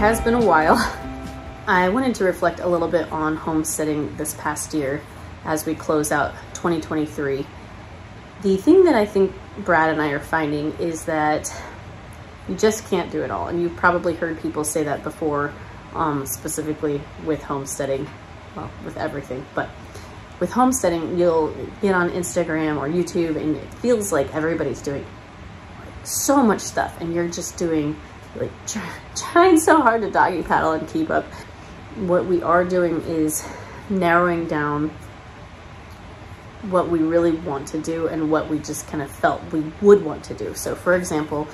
has been a while. I wanted to reflect a little bit on homesteading this past year as we close out 2023. The thing that I think Brad and I are finding is that you just can't do it all. And you've probably heard people say that before, specifically with homesteading, well, with everything. But with homesteading, you'll get on Instagram or YouTube and it feels like everybody's doing so much stuff and you're just doing, like, trying so hard to doggy paddle and keep up. What we are doing is narrowing down what we really want to do and what we just kind of felt we would want to do. So for example,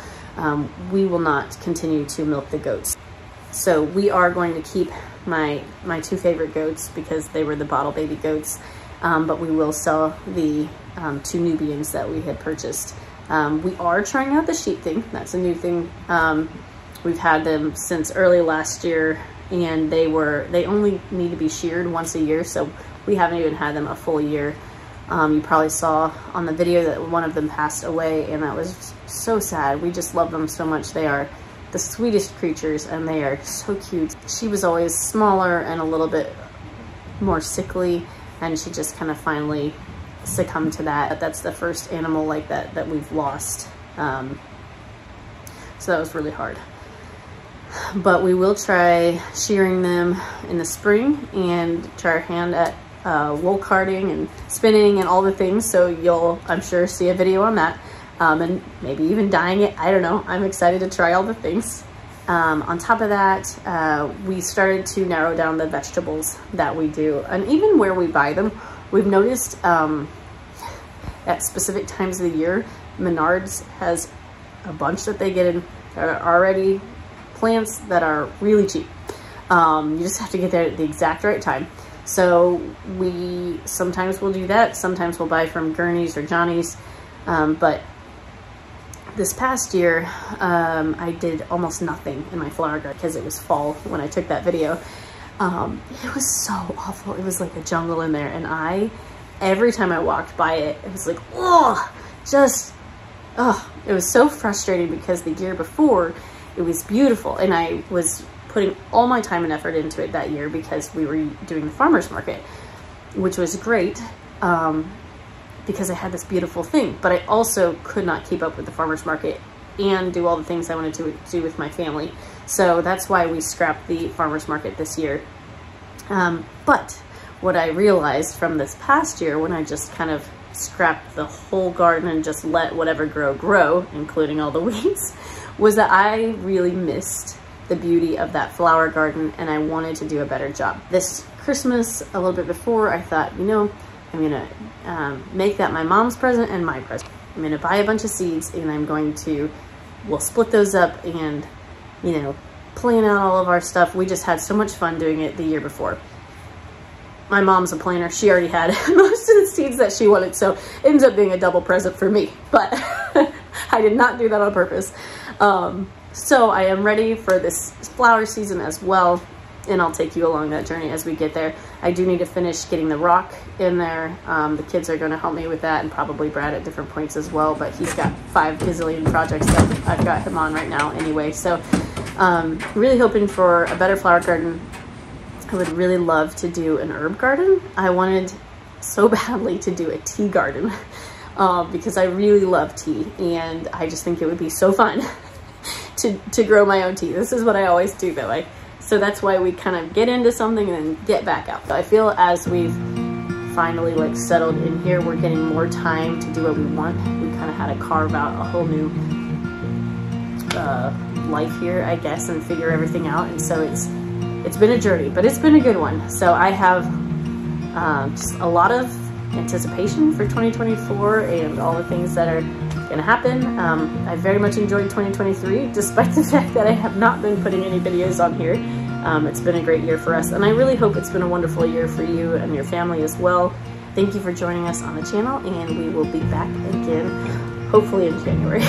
we will not continue to milk the goats. So we are going to keep my two favorite goats because they were the bottle baby goats, but we will sell the two Nubians that we had purchased. We are trying out the sheep thing. That's a new thing. We've had them since early last year, and they only need to be sheared once a year, so we haven't even had them a full year. You probably saw on the video that one of them passed away, and that was so sad. We just love them so much. They are the sweetest creatures, and they are so cute. She was always smaller and a little bit more sickly, and she just kind of finally succumbed to that. That's the first animal like that we've lost. So that was really hard. But we will try shearing them in the spring and try our hand at wool carding and spinning and all the things. So you'll, I'm sure, see a video on that. And maybe even dyeing it. I don't know. I'm excited to try all the things. On top of that, we started to narrow down the vegetables that we do. And even where we buy them, we've noticed at specific times of the year, Menards has a bunch that they get in that are already plants that are really cheap. You just have to get there at the exact right time. So we sometimes will do that. Sometimes we'll buy from Gurney's or Johnny's. But this past year, I did almost nothing in my flower garden because it was fall when I took that video. It was so awful. It was like a jungle in there. And every time I walked by it, it was like, oh, it was so frustrating because the year before it was beautiful. And I was putting all my time and effort into it that year because we were doing the farmer's market, which was great. Because I had this beautiful thing, but I also could not keep up with the farmer's market and do all the things I wanted to do with my family. So that's why we scrapped the farmer's market this year. But what I realized from this past year, when I just kind of scrapped the whole garden and just let whatever grow, including all the weeds, was that I really missed the beauty of that flower garden, and I wanted to do a better job. This Christmas, a little bit before, I thought, you know, I'm gonna make that my mom's present and my present. I'm gonna buy a bunch of seeds and I'm going to, we'll split those up and, you know, plan out all of our stuff. We just had so much fun doing it the year before. My mom's a planner. She already had most of the seeds that she wanted, so it ends up being a double present for me, but I did not do that on purpose. So I am ready for this flower season as well, and I'll take you along that journey as we get there. I do need to finish getting the rock in there. The kids are going to help me with that, and probably Brad at different points as well, but he's got 5 gazillion projects that I've got him on right now anyway. So really hoping for a better flower garden. I would really love to do an herb garden. I wanted so badly to do a tea garden because I really love tea, and I just think it would be so fun to grow my own tea. This is what I always do though. So that's why we kind of get into something and then get back out. I feel as we've finally like settled in here, we're getting more time to do what we want. We kind of had to carve out a whole new life here, I guess, and figure everything out. And so it's been a journey, but it's been a good one. So I have just a lot of anticipation for 2024 and all the things that are gonna happen. I very much enjoyed 2023, despite the fact that I have not been putting any videos on here. It's been a great year for us, and I really hope it's been a wonderful year for you and your family as well. Thank you for joining us on the channel, and we will be back again, hopefully in January.